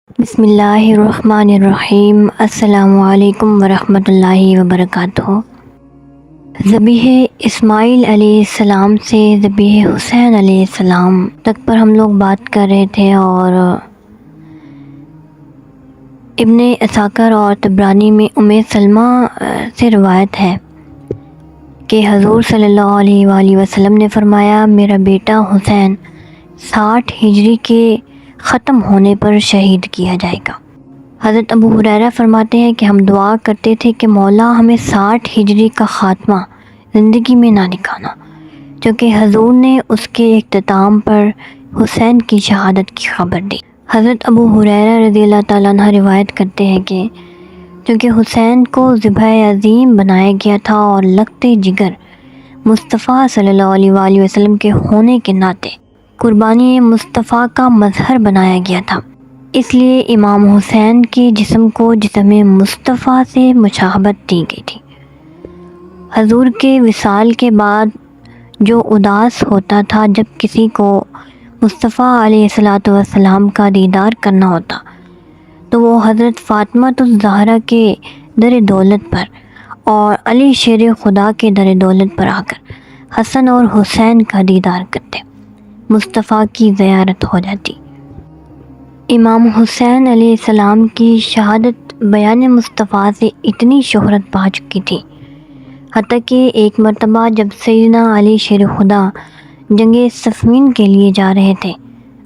بسم اللہ الرحمن الرحیم۔ السلام علیکم ورحمۃ اللہ وبرکاتہ۔ ذبیح اسماعیل علیہ السلام سے ذبیح حسین علیہ السلام تک پر ہم لوگ بات کر رہے تھے، اور ابن اساکر اور طبرانی میں سلمہ سے روایت ہے کہ حضور صلی اللہ علیہ وآلہ وسلم نے فرمایا، میرا بیٹا حسین 60 ہجری کے ختم ہونے پر شہید کیا جائے گا۔ حضرت ابو ہریرہ فرماتے ہیں کہ ہم دعا کرتے تھے کہ مولا ہمیں 60 ہجری کا خاتمہ زندگی میں نہ دکھانا، چونکہ حضور نے اس کے اختتام پر حسین کی شہادت کی خبر دی۔ حضرت ابو ہریرہ رضی اللہ تعالیٰ عنہ روایت کرتے ہیں کہ چونکہ حسین کو ذبح عظیم بنایا گیا تھا اور لگتے جگر مصطفیٰ صلی اللہ علیہ وآلہ وسلم کے ہونے کے ناطے قربانی مصطفیٰ کا مظہر بنایا گیا تھا، اس لیے امام حسین کے جسم کو جسم مصطفیٰ سے مشابہت دی گئی تھی۔ حضور کے وصال کے بعد جو اداس ہوتا تھا جب کسی کو مصطفیٰ علیہ السلام کا دیدار کرنا ہوتا تو وہ حضرت فاطمہ الزہرا کے در دولت پر اور علی شیر خدا کے در دولت پر آ کر حسن اور حسین کا دیدار کرتے، مصطفیٰ کی زیارت ہو جاتی۔ امام حسین علیہ السلام کی شہادت بیان مصطفیٰ سے اتنی شہرت پا چکی تھی، حتیٰ کہ ایک مرتبہ جب سیدنا علی شیر خدا جنگ صفین کے لیے جا رہے تھے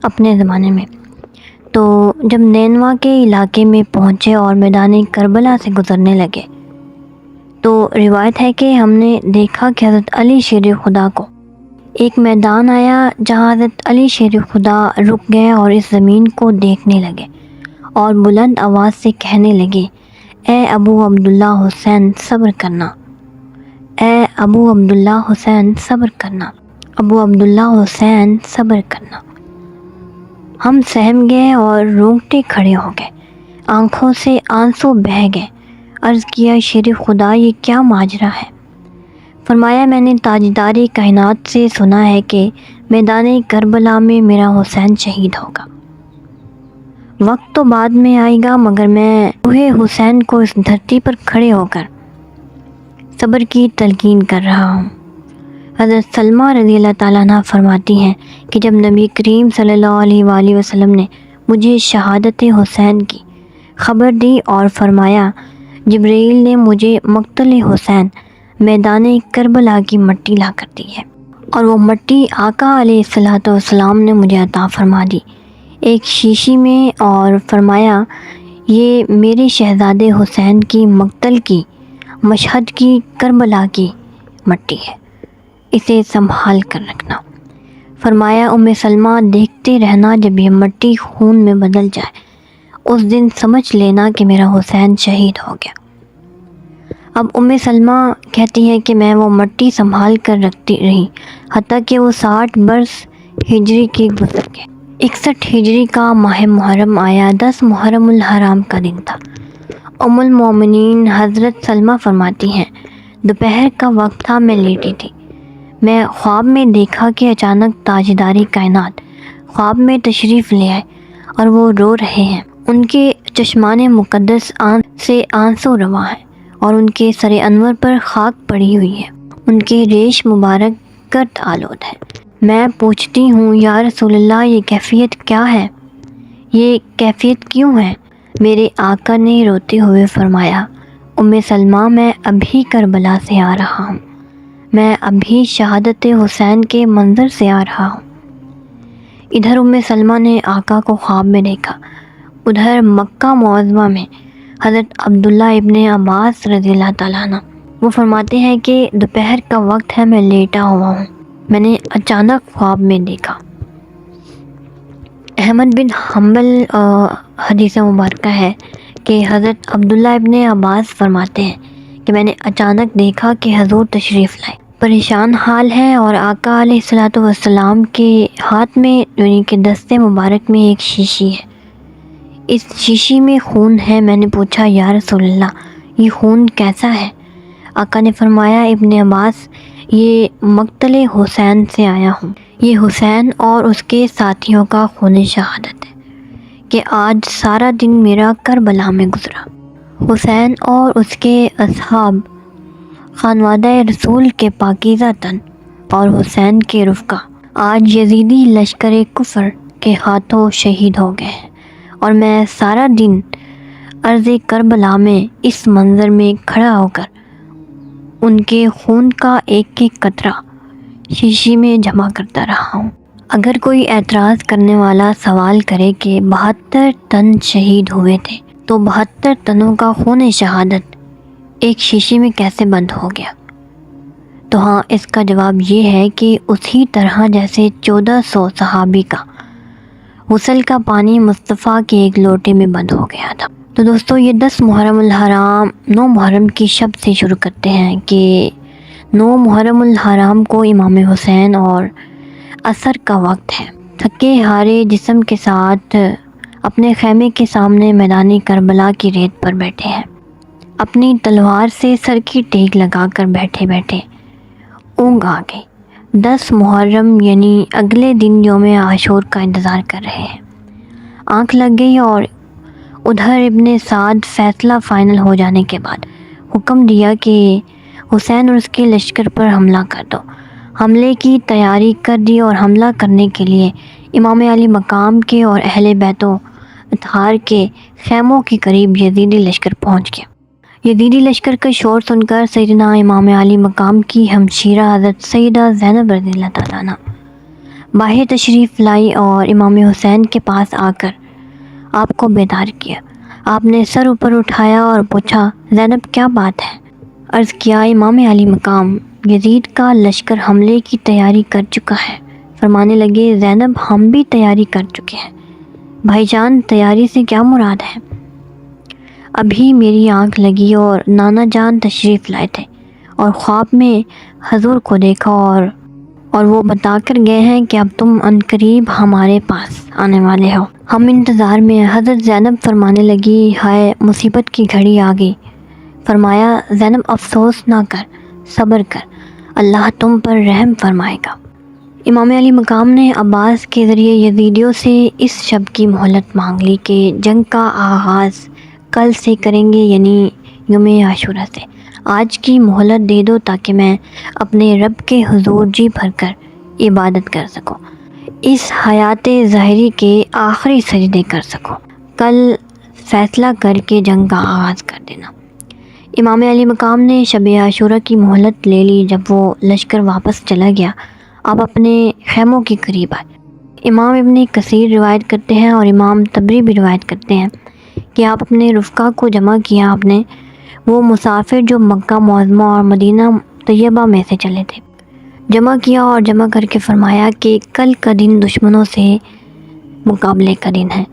اپنے زمانے میں، تو جب نینوا کے علاقے میں پہنچے اور میدان کربلا سے گزرنے لگے تو روایت ہے کہ ہم نے دیکھا کہ حضرت علی شیر خدا کو ایک میدان آیا جہاں حضرت علی شیر خدا رک گئے اور اس زمین کو دیکھنے لگے اور بلند آواز سے کہنے لگے، اے ابو عبداللہ حسین صبر کرنا، اے ابو عبداللہ حسین صبر کرنا، ابو عبداللہ حسین صبر کرنا۔ ہم سہم گئے اور رونگٹے کھڑے ہو گئے، آنکھوں سے آنسو بہہ گئے۔ عرض کیا، شیر خدا یہ کیا ماجرا ہے؟ فرمایا، میں نے تاجدار کائنات سے سنا ہے کہ میدان کربلا میں میرا حسین شہید ہوگا۔ وقت تو بعد میں آئے گا، مگر میں روح حسین کو اس دھرتی پر کھڑے ہو کر صبر کی تلقین کر رہا ہوں۔ حضرت سلمہ رضی اللہ تعالیٰ عنہ فرماتی ہیں کہ جب نبی کریم صلی اللہ علیہ وآلہ وسلم نے مجھے شہادت حسین کی خبر دی اور فرمایا، جبرائیل نے مجھے مقتل حسین میدان کربلا کی مٹی لا کر دی ہے، اور وہ مٹی آقا علیہ السلام نے مجھے عطا فرما دی ایک شیشی میں، اور فرمایا یہ میرے شہزادے حسین کی مقتل کی مشہد کی کربلا کی مٹی ہے، اسے سنبھال کر رکھنا۔ فرمایا، سلمہ دیکھتے رہنا، جب یہ مٹی خون میں بدل جائے اس دن سمجھ لینا کہ میرا حسین شہید ہو گیا۔ اب سلمہ کہتی ہیں کہ میں وہ مٹی سنبھال کر رکھتی رہی حتیٰ کہ وہ 60 برس ہجری کی گزر گئے۔ 61 ہجری کا ماہ محرم آیا، 10 محرم الحرام کا دن تھا۔ المومنین حضرت سلمہ فرماتی ہیں، دوپہر کا وقت تھا، میں لیٹی تھی، میں خواب میں دیکھا کہ اچانک تاجدار کائنات خواب میں تشریف لے آئے اور وہ رو رہے ہیں، ان کے چشمان مقدس سے آنسو رواں ہیں اور ان کے سر انور پر خاک پڑی ہوئی ہے، ان کے ریش مبارک گرد آلود ہے۔ میں پوچھتی ہوں، یا رسول اللہ یہ کیفیت کیا ہے؟ یہ کیفیت کیوں ہے؟ میرے آقا نے روتے ہوئے فرمایا، سلمہ میں ابھی کربلا سے آ رہا ہوں، میں ابھی شہادت حسین کے منظر سے آ رہا ہوں۔ ادھر سلمہ نے آقا کو خواب میں دیکھا، ادھر مکہ معظمہ میں حضرت عبداللہ ابن عباس رضی اللہ تعالیٰ عنہ وہ فرماتے ہیں کہ دوپہر کا وقت ہے، میں لیٹا ہوا ہوں، میں نے اچانک خواب میں دیکھا۔ احمد بن حنبل حدیث مبارکہ ہے کہ حضرت عبداللہ ابن عباس فرماتے ہیں کہ میں نے اچانک دیکھا کہ حضور تشریف لائے، پریشان حال ہے، اور آقا علیہ السلام کے ہاتھ میں یعنی کہ دستے مبارک میں ایک شیشی ہے، اس شیشی میں خون ہے۔ میں نے پوچھا، یا رسول اللہ یہ خون کیسا ہے؟ آقا نے فرمایا، ابن عباس یہ مقتل حسین سے آیا ہوں، یہ حسین اور اس کے ساتھیوں کا خون شہادت ہے کہ آج سارا دن میرا کربلا میں گزرا۔ حسین اور اس کے اصحاب خانوادہ رسول کے پاکیزہ تن اور حسین کے رفقا آج یزیدی لشکر کفر کے ہاتھوں شہید ہو گئے ہیں، اور میں سارا دن ارض کربلا میں اس منظر میں کھڑا ہو کر ان کے خون کا ایک ایک قطرہ شیشی میں جمع کرتا رہا ہوں۔ اگر کوئی اعتراض کرنے والا سوال کرے کہ 72 تن شہید ہوئے تھے تو 72 تنوں کا خون شہادت ایک شیشی میں کیسے بند ہو گیا؟ تو ہاں، اس کا جواب یہ ہے کہ اسی طرح جیسے 1400 صحابی کا غسل کا پانی مصطفیٰ کے ایک لوٹے میں بند ہو گیا تھا۔ تو دوستو، یہ 10 محرم الحرام 9 محرم کی شب سے شروع کرتے ہیں کہ 9 محرم الحرام کو امام حسین اور عصر کا وقت ہے۔ تھکے ہارے جسم کے ساتھ اپنے خیمے کے سامنے میدانی کربلا کی ریت پر بیٹھے ہیں، اپنی تلوار سے سر کی ٹیک لگا کر بیٹھے بیٹھے اونگ آ گئی۔ 10 محرم یعنی اگلے دن یوم عاشور کا انتظار کر رہے ہیں۔ آنکھ لگ گئی اور ادھر ابن سعد فیصلہ فائنل ہو جانے کے بعد حکم دیا کہ حسین اور اس کے لشکر پر حملہ کر دو۔ حملے کی تیاری کر دی اور حملہ کرنے کے لیے امام علی مقام کے اور اہل بیت و اطہار کے خیموں کے قریب یزیدی لشکر پہنچ گیا۔ یزیدی لشکر کا شور سن کر سیدنا امام علی مقام کی ہمشیرہ حضرت سیدہ زینب رضی اللہ تعالیٰ عنہ باہر تشریف لائی اور امام حسین کے پاس آ کر آپ کو بیدار کیا۔ آپ نے سر اوپر اٹھایا اور پوچھا، زینب کیا بات ہے؟ عرض کیا، امام علی مقام، یزید کا لشکر حملے کی تیاری کر چکا ہے۔ فرمانے لگے، زینب ہم بھی تیاری کر چکے ہیں۔ بھائی جان، تیاری سے کیا مراد ہے؟ ابھی میری آنکھ لگی اور نانا جان تشریف لائے تھے اور خواب میں حضور کو دیکھا اور وہ بتا کر گئے ہیں کہ اب تم عنقریب ہمارے پاس آنے والے ہو، ہم انتظار میں ہیں۔ حضرت زینب فرمانے لگی، ہائے مصیبت کی گھڑی آ گئی۔ فرمایا، زینب افسوس نہ کر، صبر کر، اللہ تم پر رحم فرمائے گا۔ امام علی مقام نے عباس کے ذریعے یزیدیوں سے اس شب کی مہلت مانگ لی کہ جنگ کا آغاز کل سے کریں گے، یعنی یوم عاشورہ سے۔ آج کی مہلت دے دو تاکہ میں اپنے رب کے حضور جی بھر کر عبادت کر سکوں، اس حیات ظاہری کے آخری سجدے کر سکوں۔ کل فیصلہ کر کے جنگ کا آغاز کر دینا۔ امام علی مقام نے شب عاشورہ کی مہلت لے لی۔ جب وہ لشکر واپس چلا گیا، آپ اپنے خیموں کے قریب آئے۔ امام ابن کثیر روایت کرتے ہیں اور امام طبری بھی روایت کرتے ہیں کہ آپ اپنے رفقا کو جمع کیا۔ آپ نے وہ مسافر جو مکہ معظمہ اور مدینہ طیبہ میں سے چلے تھے جمع کیا اور جمع کر کے فرمایا کہ کل کا دن دشمنوں سے مقابلے کا دن ہے،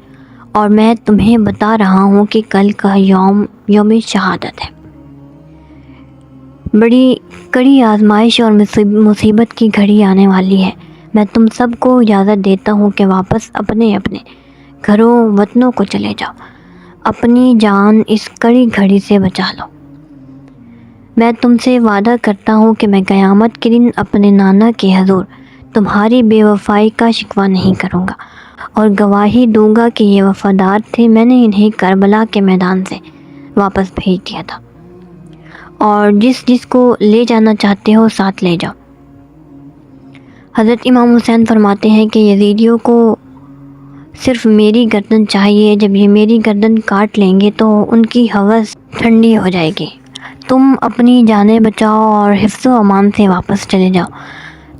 اور میں تمہیں بتا رہا ہوں کہ کل کا یوم شہادت ہے۔ بڑی کڑی آزمائش اور مصیبت کی گھڑی آنے والی ہے۔ میں تم سب کو اجازت دیتا ہوں کہ واپس اپنے اپنے گھروں وطنوں کو چلے جاؤ، اپنی جان اس کڑی گھڑی سے بچا لو۔ میں تم سے وعدہ کرتا ہوں کہ میں قیامت کے دن اپنے نانا کے حضور تمہاری بے وفائی کا شکوہ نہیں کروں گا، اور گواہی دوں گا کہ یہ وفادار تھے۔ میں نے انہیں کربلا کے میدان سے واپس بھیج دیا تھا، اور جس جس کو لے جانا چاہتے ہو ساتھ لے جاؤ۔ حضرت امام حسین فرماتے ہیں کہ یزیدیوں کو صرف میری گردن چاہیے، جب یہ میری گردن کاٹ لیں گے تو ان کی ہوس ٹھنڈی ہو جائے گی۔ تم اپنی جانیں بچاؤ اور حفظ و امان سے واپس چلے جاؤ۔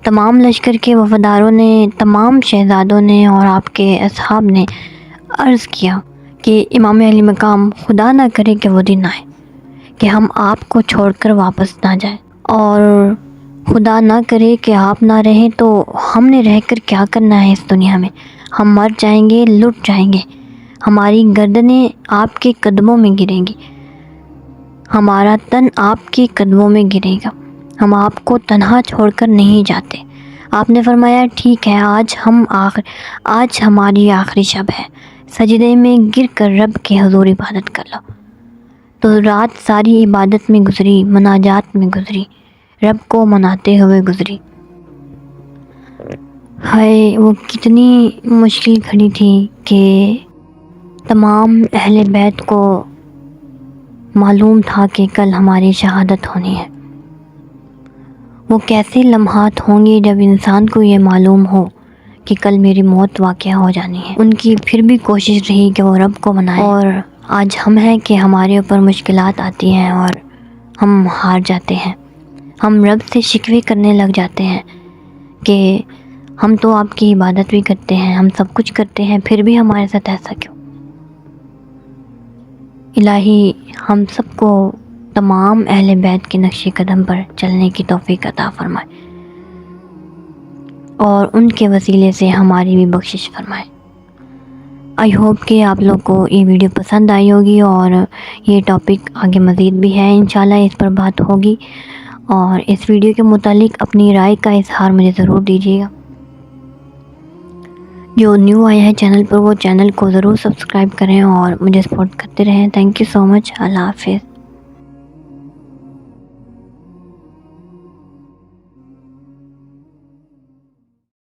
تمام لشکر کے وفاداروں نے، تمام شہزادوں نے اور آپ کے اصحاب نے عرض کیا کہ امام علی مقام، خدا نہ کرے کہ وہ دن آئے کہ ہم آپ کو چھوڑ کر واپس نہ جائیں، اور خدا نہ کرے کہ آپ نہ رہیں تو ہم نے رہ کر کیا کرنا ہے اس دنیا میں؟ ہم مر جائیں گے، لٹ جائیں گے، ہماری گردنیں آپ کے قدموں میں گریں گی، ہمارا تن آپ کے قدموں میں گرے گا، ہم آپ کو تنہا چھوڑ کر نہیں جاتے۔ آپ نے فرمایا، ٹھیک ہے، آج ہماری آخری شب ہے، سجدے میں گر کر رب کے حضور عبادت کر لو۔ تو رات ساری عبادت میں گزری، مناجات میں گزری، رب کو مناتے ہوئے گزری۔ ہائے، وہ کتنی مشکل گھڑی تھی کہ تمام اہل بیت کو معلوم تھا کہ کل ہماری شہادت ہونی ہے۔ وہ کیسے لمحات ہوں گے جب انسان کو یہ معلوم ہو کہ کل میری موت واقع ہو جانی ہے۔ ان کی پھر بھی کوشش رہی کہ وہ رب کو منائیں، اور آج ہم ہیں کہ ہمارے اوپر مشکلات آتی ہیں اور ہم ہار جاتے ہیں، ہم رب سے شکوے کرنے لگ جاتے ہیں کہ ہم تو آپ کی عبادت بھی کرتے ہیں، ہم سب کچھ کرتے ہیں، پھر بھی ہمارے ساتھ ایسا کیوں؟ الہی ہم سب کو تمام اہل بیت کے نقش قدم پر چلنے کی توفیق عطا فرمائے اور ان کے وسیلے سے ہماری بھی بخشش فرمائے۔ آئی ہوپ کہ آپ لوگ کو یہ ویڈیو پسند آئی ہوگی، اور یہ ٹاپک آگے مزید بھی ہے، انشاءاللہ اس پر بات ہوگی، اور اس ویڈیو کے متعلق اپنی رائے کا اظہار مجھے ضرور دیجیے گا۔ جو نیو آئے ہیں چینل پر وہ چینل کو ضرور سبسکرائب کریں اور مجھے سپورٹ کرتے رہیں۔ تھینک یو سو مچ۔ اللہ حافظ۔